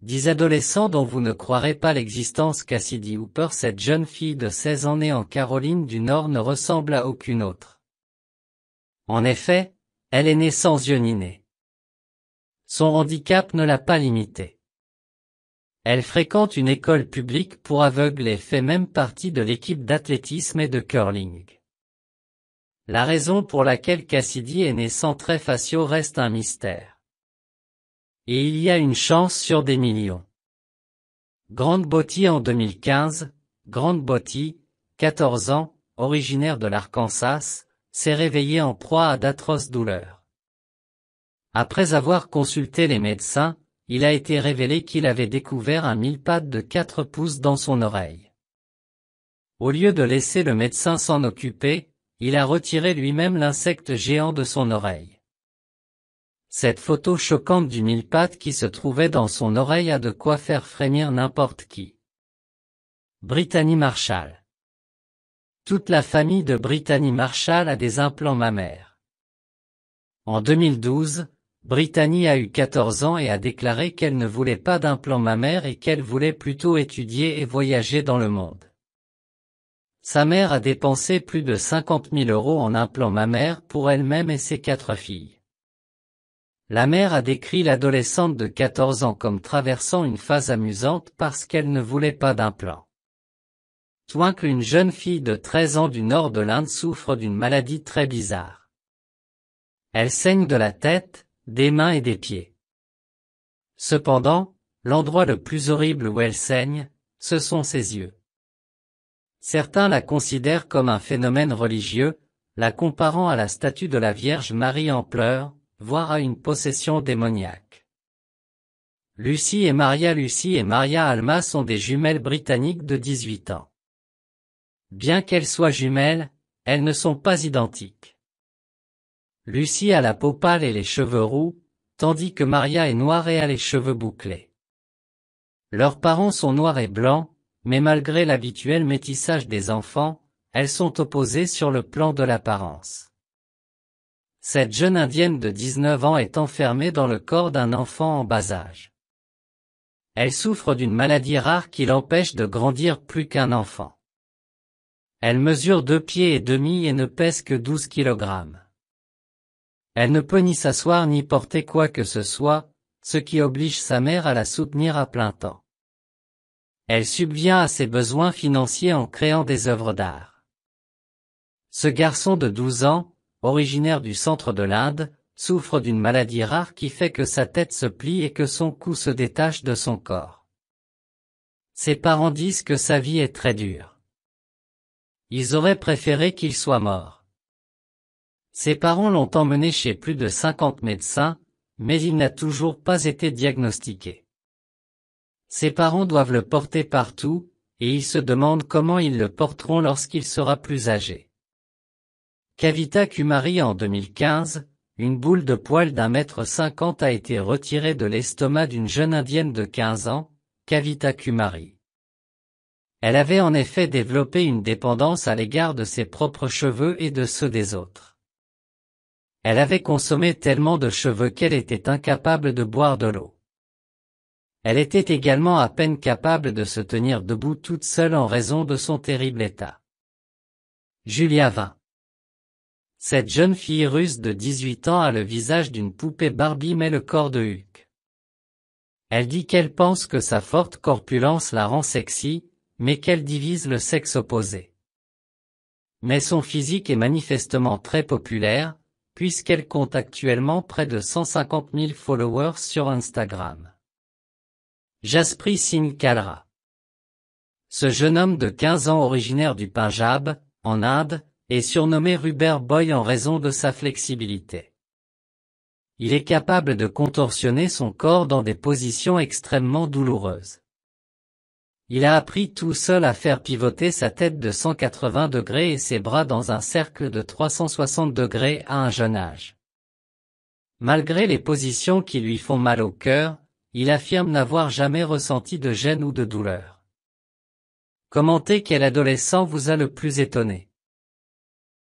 10 adolescents dont vous ne croirez pas l'existence. Cassidy Hooper. Cette jeune fille de 16 ans née en Caroline du Nord ne ressemble à aucune autre. En effet, elle est née sans yeux ni nez. Son handicap ne l'a pas limitée. Elle fréquente une école publique pour aveugles et fait même partie de l'équipe d'athlétisme et de curling. La raison pour laquelle Cassidy est née sans traits faciaux reste un mystère. Et il y a une chance sur des millions. Grant Botty. En 2015, Grant Botty, 14 ans, originaire de l'Arkansas, s'est réveillé en proie à d'atroces douleurs. Après avoir consulté les médecins, il a été révélé qu'il avait découvert un mille-pattes de 4 pouces dans son oreille. Au lieu de laisser le médecin s'en occuper, il a retiré lui-même l'insecte géant de son oreille. Cette photo choquante du mille-pattes qui se trouvait dans son oreille a de quoi faire frémir n'importe qui. Brittany Marshall. Toute la famille de Brittany Marshall a des implants mammaires. En 2012, Brittany a eu 14 ans et a déclaré qu'elle ne voulait pas d'implant mammaire et qu'elle voulait plutôt étudier et voyager dans le monde. Sa mère a dépensé plus de 50 000 € en implants mammaires pour elle-même et ses 4 filles. La mère a décrit l'adolescente de 14 ans comme traversant une phase amusante parce qu'elle ne voulait pas d'implant. Twinkle. Une jeune fille de 13 ans du nord de l'Inde souffre d'une maladie très bizarre. Elle saigne de la tête, des mains et des pieds. Cependant, l'endroit le plus horrible où elle saigne, ce sont ses yeux. Certains la considèrent comme un phénomène religieux, la comparant à la statue de la Vierge Marie en pleurs, voire à une possession démoniaque. Lucy et Maria. Lucy et Maria Alma sont des jumelles britanniques de 18 ans. Bien qu'elles soient jumelles, elles ne sont pas identiques. Lucy a la peau pâle et les cheveux roux, tandis que Maria est noire et a les cheveux bouclés. Leurs parents sont noirs et blancs, mais malgré l'habituel métissage des enfants, elles sont opposées sur le plan de l'apparence. Cette jeune indienne de 19 ans est enfermée dans le corps d'un enfant en bas âge. Elle souffre d'une maladie rare qui l'empêche de grandir plus qu'un enfant. Elle mesure 2 pieds et demi et ne pèse que 12 kg. Elle ne peut ni s'asseoir ni porter quoi que ce soit, ce qui oblige sa mère à la soutenir à plein temps. Elle subvient à ses besoins financiers en créant des œuvres d'art. Ce garçon de 12 ans, originaire du centre de l'Inde, souffre d'une maladie rare qui fait que sa tête se plie et que son cou se détache de son corps. Ses parents disent que sa vie est très dure. Ils auraient préféré qu'il soit mort. Ses parents l'ont emmené chez plus de 50 médecins, mais il n'a toujours pas été diagnostiqué. Ses parents doivent le porter partout, et ils se demandent comment ils le porteront lorsqu'il sera plus âgé. Kavita Kumari. En 2015, une boule de poil d'1,50 m a été retirée de l'estomac d'une jeune indienne de 15 ans, Kavita Kumari. Elle avait en effet développé une dépendance à l'égard de ses propres cheveux et de ceux des autres. Elle avait consommé tellement de cheveux qu'elle était incapable de boire de l'eau. Elle était également à peine capable de se tenir debout toute seule en raison de son terrible état. Julia 20. Cette jeune fille russe de 18 ans a le visage d'une poupée Barbie mais le corps de Hulk. Elle dit qu'elle pense que sa forte corpulence la rend sexy, mais qu'elle divise le sexe opposé. Mais son physique est manifestement très populaire, puisqu'elle compte actuellement près de 150 000 followers sur Instagram. Jasprit Singh Kalra. Ce jeune homme de 15 ans originaire du Punjab, en Inde, est surnommé Rubber Boy en raison de sa flexibilité. Il est capable de contorsionner son corps dans des positions extrêmement douloureuses. Il a appris tout seul à faire pivoter sa tête de 180 degrés et ses bras dans un cercle de 360 degrés à un jeune âge. Malgré les positions qui lui font mal au cœur, il affirme n'avoir jamais ressenti de gêne ou de douleur. Commentez quel adolescent vous a le plus étonné.